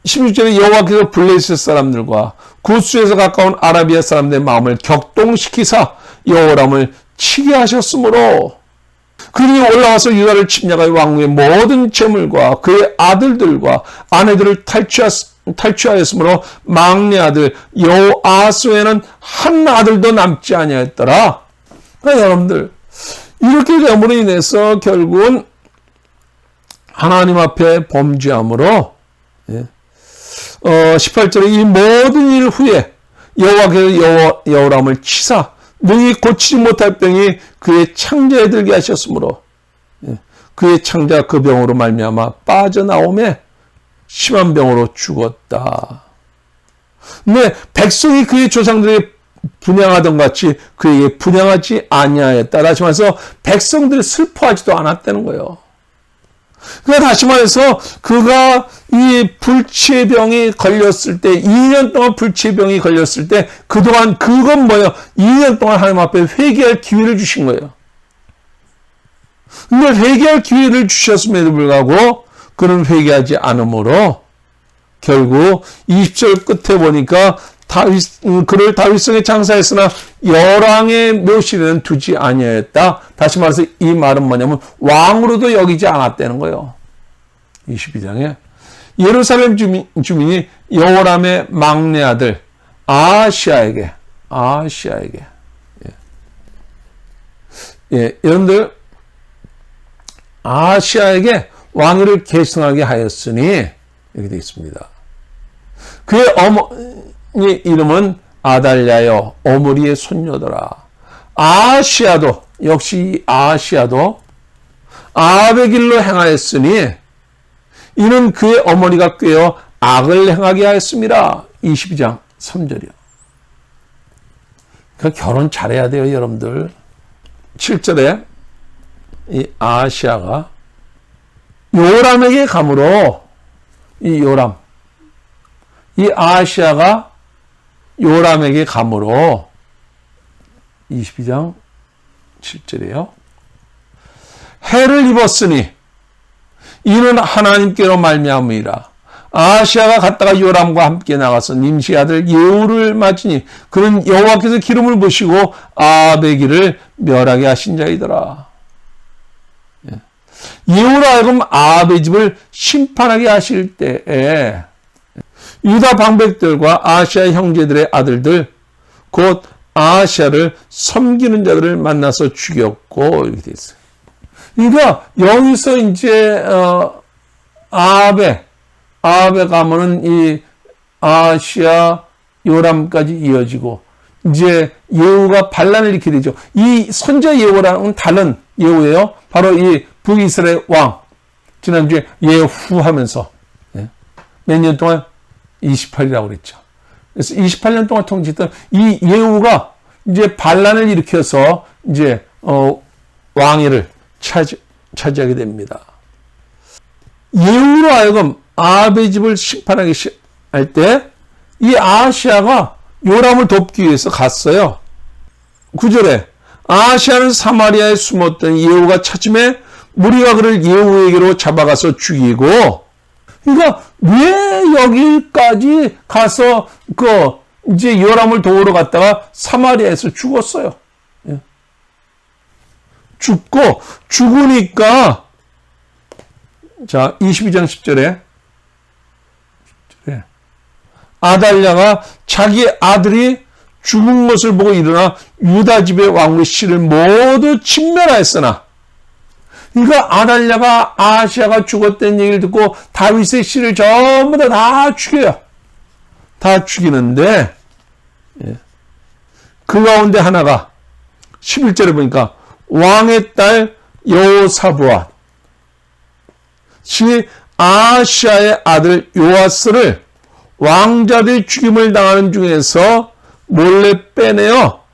[SPEAKER 1] 16절에 여호와께서 블레셋 사람들과 구스에서 가까운 아라비아 사람들의 마음을 격동시키사 여호람을 치게 하셨으므로 그들이 올라와서 유다를 침략하여 왕국의 모든 재물과 그의 아들들과 아내들을 탈취하였으므로 막내 아들 여호아스에는 한 아들도 남지 아니하였더라. 그러니까 여러분들 이렇게 됨으로 인해서 결국은 하나님 앞에 범죄함으로 18절에 이 모든 일 후에 여호와께서 여호람을 치사 능히 고치지 못할 병이 그의 창자에 들게 하셨으므로 그의 창자가 그 병으로 말미암아 빠져나오매 심한 병으로 죽었다. 근데 백성이 그의 조상들에게 분향하던 같이 그에게 분향하지 아니하였다. 다시 말해서 백성들이 슬퍼하지도 않았다는 거예요. 그러니까 다시 말해서 그가 이 불치의 병이 걸렸을 때 2년 동안 불치의 병이 걸렸을 때 그동안 그건 뭐예요? 2년 동안 하나님 앞에 회개할 기회를 주신 거예요. 근데 회개할 기회를 주셨음에도 불구하고 그는 회개하지 않으므로 결국 20절 끝에 보니까 그를 다윗성에 장사했으나 열왕의 묘실에는 두지 아니하였다. 다시 말해서 이 말은 뭐냐면 왕으로도 여기지 않았다는 거예요. 22장에 예루살렘 주민이 여호람의 막내 아들 아하시아에게 여러분들 아하시아에게 왕위를 계승하게 하였으니 이렇게 되어 있습니다. 그의 어머니 이름은 아달랴요 오므리의 손녀더라. 아하시아도 역시 아하시아도 아합의 길로 행하였으니 이는 그의 어머니가 꾀어 악을 행하게 하였습니다. 22장 3절이요. 그러니까 결혼 잘해야 돼요, 여러분들. 7절에 이 아하시아가 요람에게 감으로 이 아하시아가 요람에게 감으로 22장 7절이에요. 해를 입었으니 이는 하나님께로 말미암으리라. 아하시아가 갔다가 요람과 함께 나가서 님시 아들 예후를 맞으니 그는 여호와께서 기름을 부으시고 아합의 길을 멸하게 하신 자이더라. 예후로 하여금 아합의 집을 심판하게 하실 때에 유다 방백들과 아하시아 형제들의 아들들 곧 아하시아를 섬기는 자들을 만나서 죽였고 이렇게 돼 있어요. 그러니까 여기서 이제 아합에 가면은 이 아하시아 요람까지 이어지고 이제 예후가 반란을 일으키게 되죠. 이 선자 예후랑은 다른 예후예요. 바로 이 북이스라엘 왕 지난주에 예후 하면서 몇 년 동안 28이라고 그랬죠. 그래서 28년 동안 통치했던 이 예후가 이제 반란을 일으켜서 이제 왕위를 차지하게 됩니다. 예후로 하여금 아합의 집을 심판하게 할 때 이 아하시아가 요람을 돕기 위해서 갔어요. 9절에 아하시아는 사마리아에 숨었던 예후가 찾음에 무리가 그를 예후에게로 잡아가서 죽이고, 그러니까 왜 여기까지 가서 이제 요람을 도우러 갔다가 사마리아에서 죽었어요. 죽으니까 자 22장 10절에 아달랴가 자기 아들이 죽은 것을 보고 일어나 유다 집의 왕의 씨를 모두 진멸하였으나, 그러니까 아달랴가 아하시아가 죽었다는 얘기를 듣고 다윗의 씨를 전부 다 죽여요. 다 죽이는데 그 가운데 하나가 11절에 보니까 왕의 딸 여호사브앗이 아하시아의 아들 요아스를 왕자들이 죽임을 당하는 중에서 몰래 빼내어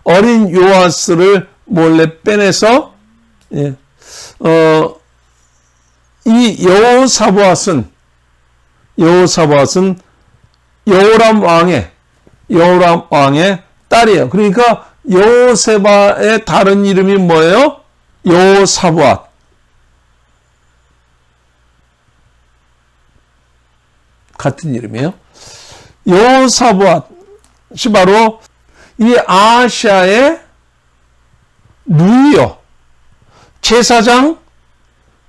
[SPEAKER 1] 어린 요아스를 몰래 빼내서 이 여호사브앗은 여호람 왕의 딸이에요. 그러니까 여호세바의 다른 이름이 뭐예요? 여호사브앗. 같은 이름이에요. 여호사브앗이 바로 이 아하시아의 누이요 제사장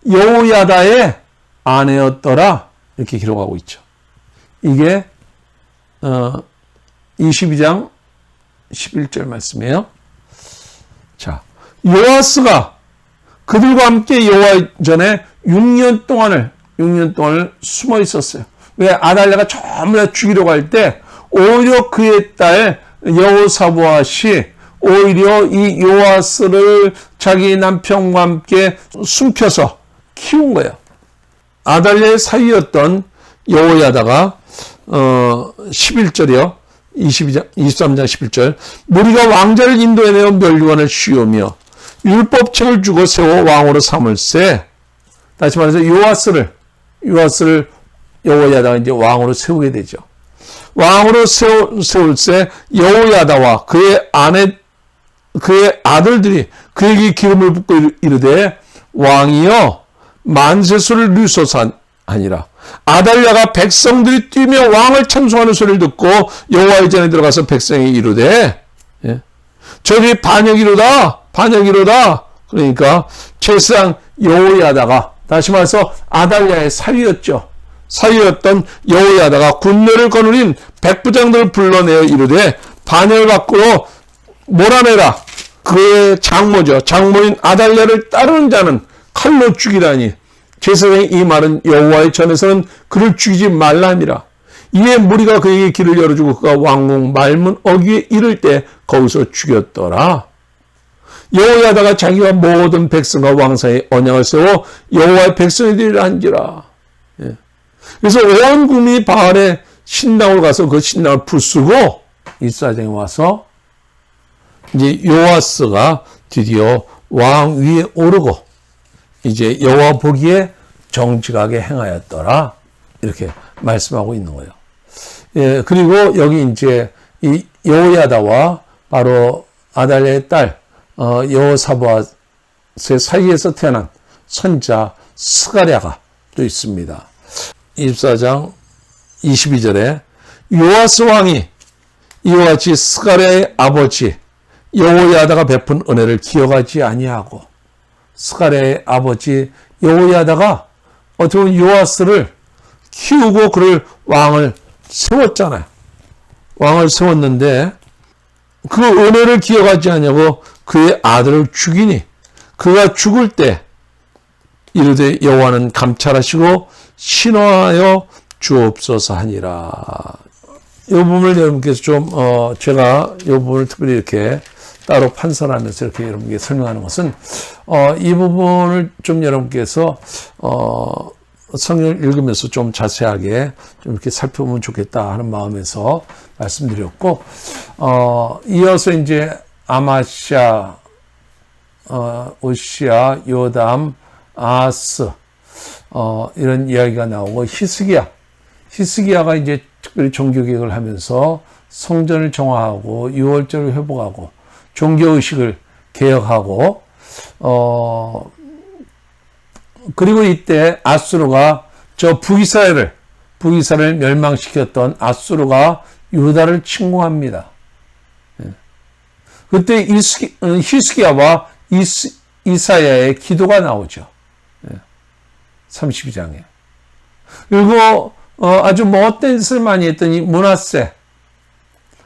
[SPEAKER 1] 여호야다의 아내였더라. 이렇게 기록하고 있죠. 이게 22장 11절 말씀이에요. 자, 요아스가 그들과 함께 여호와 전에 6년 동안을 숨어 있었어요. 왜? 아달랴가 전부 다 죽이려고 할 때 오히려 그의 딸 여호사브앗이 오히려 이 요아스를 자기 남편과 함께 숨겨서 키운 거예요. 아달랴의 사위였던 여호야다가 11절이요. 23장 11절. 무리가 왕자를 인도해내어 멸류관을 씌우며 율법책을 주고 세워 왕으로 삼을세. 다시 말해서 요아스를 여호야다가 이제 왕으로 세우게 되죠. 왕으로 세울세 여호야다와 그의 아들들이 그에게 기름을 붓고 이르되 왕이여 만세수를 누리소서 하니라. 아달랴가 백성들이 뛰며 왕을 찬송하는 소리를 듣고 여호와의 전에 들어가서 백성이 이르되 저기 반역이로다. 그러니까 제사장 여호야다가 다시 말해서 아달랴의 사위였던 여호야다가 군대를 거느린 백부장들을 불러내어 이르되 반열 밖으로 몰아내라. 그의 장모인 아달랴를 따르는 자는 칼로 죽이라니. 제사장이 이 말은 여호와의 전에서는 그를 죽이지 말라니라. 이에 무리가 그에게 길을 열어주고 그가 왕궁 말문 어귀에 이를 때 거기서 죽였더라. 여호야다가 자기와 모든 백성과 왕 사이에 언약을 세워 여호와의 백성이 되리라 한지라. 그래서 온 국민이 바알의 신당으로 가서 그 신당을 부수고 이스라엘에 와서 이제 요아스가 드디어 왕 위에 오르고 이제 여호와 보기에 정직하게 행하였더라. 이렇게 말씀하고 있는 거예요. 예, 그리고 여기 이제 이 여호야다와 바로 아달랴의 딸 여호사밧의 사이에서 태어난 선자 스가랴가 또 있습니다. 24장 22절에 요아스 왕이 이와 같이 스가랴의 아버지 여호야다가 베푼 은혜를 기억하지 아니하고, 스가랴의 아버지 여호야다가 어떻게 보면 요아스를 키우고 그를 왕을 세웠잖아요. 왕을 세웠는데 그 은혜를 기억하지 않냐고 그의 아들을 죽이니 그가 죽을 때 이르되 여호와는 감찰하시고 신원하여 주옵소서 하니라. 이 부분을 여러분께서 좀 제가 이 부분을 특별히 이렇게 따로 판단하면서 이렇게 여러분께 설명하는 것은 이 부분을 좀 여러분께서 성경을 읽으면서 좀 자세하게 좀 이렇게 살펴보면 좋겠다 하는 마음에서 말씀드렸고, 이어서 이제 아마시아, 오시아, 요담, 아하스 이런 이야기가 나오고, 히스기야가 이제 특별히 종교개혁을 하면서 성전을 정화하고 유월절을 회복하고 종교의식을 개혁하고 그리고 이때 아수르가 저 북이스라엘을 멸망시켰던 아수르가 유다를 침공합니다. 그때 히스기야와 이사야의 기도가 나오죠. 32장에. 그리고 아주 못된 짓을 많이 했더니 므낫세,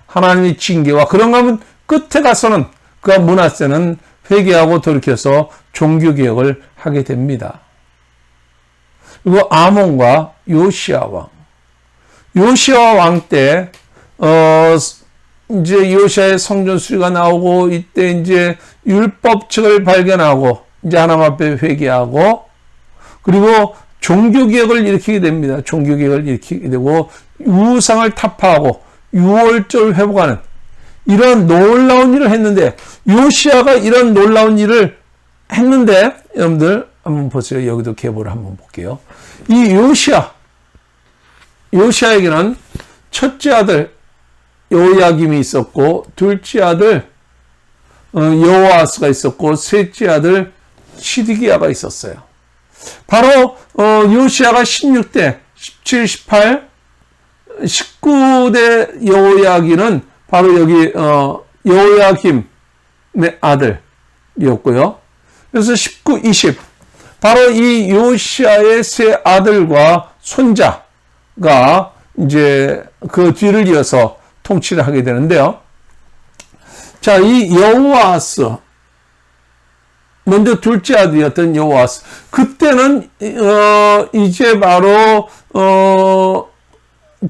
[SPEAKER 1] 하나님의 징계와 그런가 하면 끝에 가서는 그 므낫세는 회개하고 돌이켜서 종교개혁을 하게 됩니다. 그리고 아몬과 요시야 왕 때 이제 요시야의 성전 수리가 나오고, 이때 이제 율법책을 발견하고 이제 하나님 앞에 회개하고, 그리고 종교개혁을 일으키게 됩니다. 종교개혁을 일으키게 되고 우상을 타파하고 유월절 회복하는 이런 놀라운 일을 했는데, 요시야가 이런 놀라운 일을 했는데, 여러분들 한번 보세요. 여기도 계보를 한번 볼게요. 이 요시야에게는 첫째 아들 여호야김이 있었고, 둘째 아들 여호아스가 있었고, 셋째 아들 시드기야가 있었어요. 바로 요시야가 16대, 17, 18, 19대 여호야기는 바로 여기 여호야김의 아들이었고요. 그래서 19, 20 바로 이 요시야의 세 아들과 손자가 이제 그 뒤를 이어서 통치를 하게 되는데요. 자, 이 여호아스, 먼저 둘째 아들이었던 여호아스, 그때는 이제 바로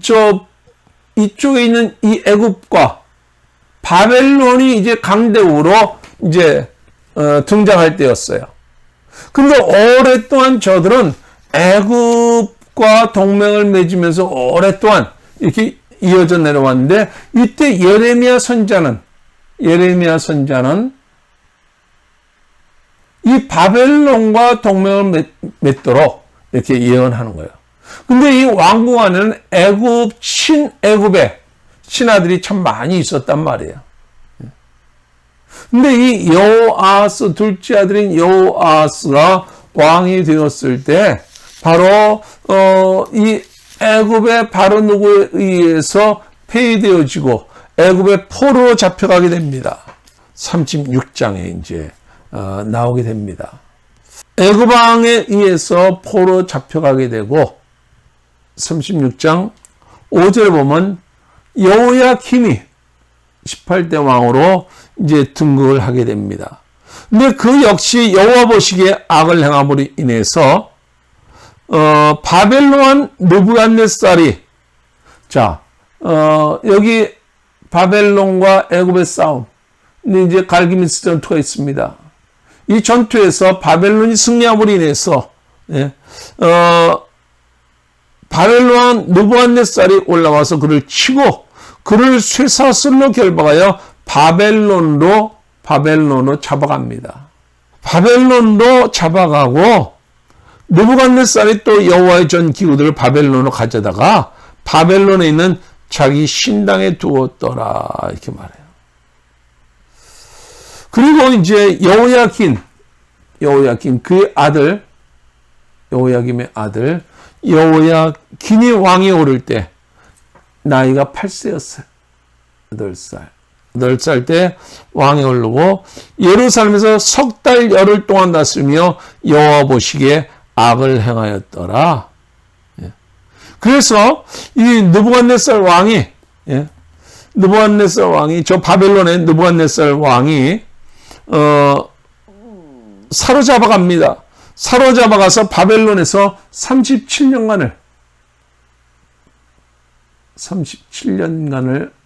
[SPEAKER 1] 저 이쪽에 있는 이 애굽과 바벨론이 이제 강대국으로 이제 등장할 때였어요. 근데 오랫동안 저들은 애굽과 동맹을 맺으면서 오랫동안 이렇게 이어져 내려왔는데, 이때 예레미야 선자는 이 바벨론과 동맹을 맺도록 이렇게 예언하는 거예요. 근데 이 왕궁 안에는 친애굽의 신하들이 참 많이 있었단 말이에요. 근데 이 여호아스, 둘째 아들인 여호아스가 왕이 되었을 때, 바로 이 애굽의 바로 누구에 의해서 폐위되어지고 애굽의 포로로 잡혀가게 됩니다. 36장에 이제 나오게 됩니다. 애굽 왕에 의해서 포로 잡혀가게 되고, 36장 5절에 보면 여호야김이 18대 왕으로 이제 등극을 하게 됩니다. 근데 그 역시 여호와 보시기에 악을 행함으로 인해서 바벨론 느부갓네살이, 여기 바벨론과 애굽의 싸움, 근데 이제 갈기미스 전투가 있습니다. 이 전투에서 바벨론이 승리함으로 인해서 바벨론 느부갓네살이 올라와서 그를 치고 그를 쇠사슬로 결박하여 바벨론으로 잡아갑니다. 바벨론으로 잡아가고 느부갓네살이 또 여호와의 전 기구들을 바벨론으로 가져다가 바벨론에 있는 자기 신당에 두었더라, 이렇게 말해요. 그리고 이제 여호야긴 그 아들, 여호야김의 아들 여호야긴이 왕이 오를 때 나이가 8세였어요. 8살 때 왕이 오르고 예루살렘에서 석 달 열흘 동안 다스리며 여호와 보시기에 악을 행하였더라. 그래서 이 느부갓네살 왕이, 저 바벨론의 느부갓네살 왕이 사로잡아갑니다. 사로잡아가서 바벨론에서 37년간을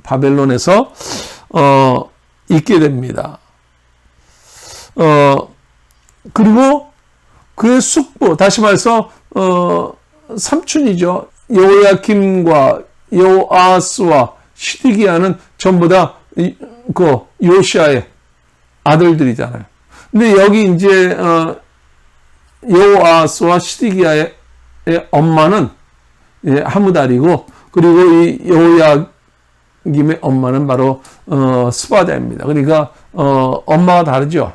[SPEAKER 1] 바벨론에서 있게 됩니다. 그리고 그의 숙부, 다시 말해서 삼촌이죠. 여호야김과 여호아스와 시드기야는 전부 다 그 요시아의 아들들이잖아요. 근데 여기 이제 여호아스와 시드기야의 엄마는 하무달이고, 그리고 이 여호야김의 엄마는 바로 스바다입니다. 그러니까 엄마가 다르죠.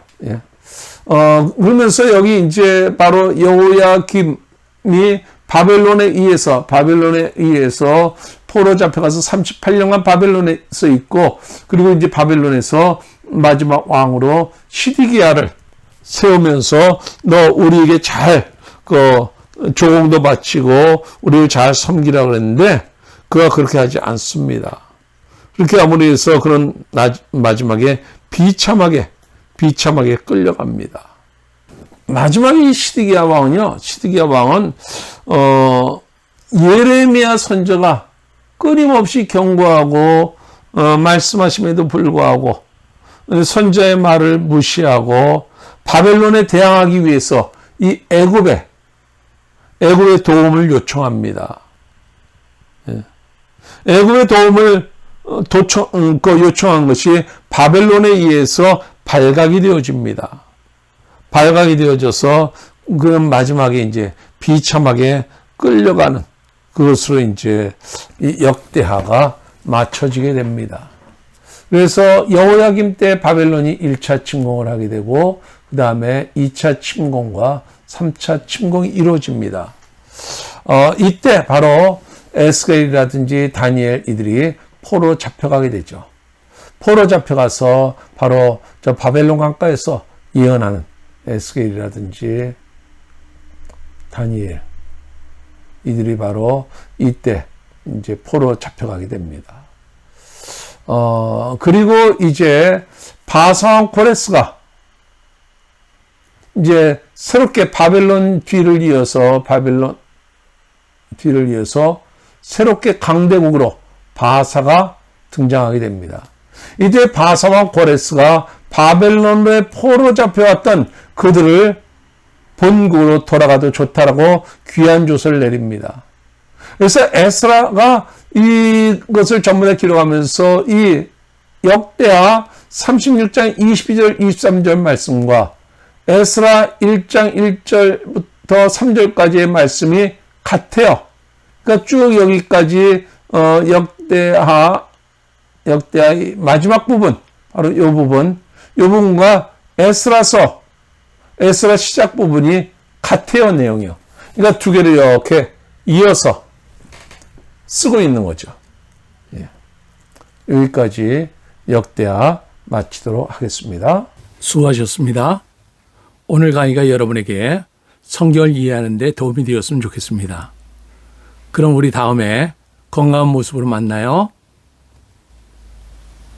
[SPEAKER 1] 그러면서 여기 이제 바로 여호야김이 바벨론에 의해서 포로 잡혀가서 38년간 바벨론에서 있고, 그리고 이제 바벨론에서 마지막 왕으로 시드기야를 세우면서 너 우리에게 잘 조공도 바치고 우리를 잘 섬기라 그랬는데 그가 그렇게 하지 않습니다. 그렇게 함으로 해서 그런 마지막에 비참하게 끌려갑니다. 마지막에 이 시드기야 왕은 예레미야 선지자가 끊임없이 경고하고 말씀하심에도 불구하고 선지자의 말을 무시하고 바벨론에 대항하기 위해서 이 애굽의 도움을 요청합니다. 애굽의 도움을 요청한 것이 바벨론에 의해서 발각이 되어집니다. 발각이 되어져서 그런 마지막에 이제 비참하게 끌려가는 그것으로 이제 이 역대하가 맞춰지게 됩니다. 그래서 여호야김 때 바벨론이 1차 침공을 하게 되고, 그 다음에 2차 침공과 3차 침공이 이루어집니다. 이때 바로 에스겔이라든지 다니엘 이들이 포로 잡혀가게 되죠. 포로 잡혀가서 바로 저 바벨론 강가에서 예언하는 에스겔이라든지 다니엘 이들이 바로 이때 이제 포로 잡혀가게 됩니다. 그리고 이제 바사왕 고레스가 이제 새롭게 바벨론 뒤를 이어서 새롭게 강대국으로 바사가 등장하게 됩니다. 이때 바사와 고레스가 바벨론의 포로 잡혀왔던 그들을 본국으로 돌아가도 좋다라고 귀한 조서를 내립니다. 그래서 에스라가 이것을 전부 다 기록하면서 이 역대하 36장 22절 23절 말씀과 에스라 1장 1절부터 3절까지의 말씀이 같아요. 그러니까 쭉 여기까지 역대하의 마지막 부분, 바로 이 부분과 에스라 시작 부분이 같아요, 내용이요. 그러니까 두 개를 이렇게 이어서 쓰고 있는 거죠. 예. 여기까지 역대하 마치도록 하겠습니다. 수고하셨습니다. 오늘 강의가 여러분에게 성경을 이해하는 데 도움이 되었으면 좋겠습니다. 그럼 우리 다음에 건강한 모습으로 만나요.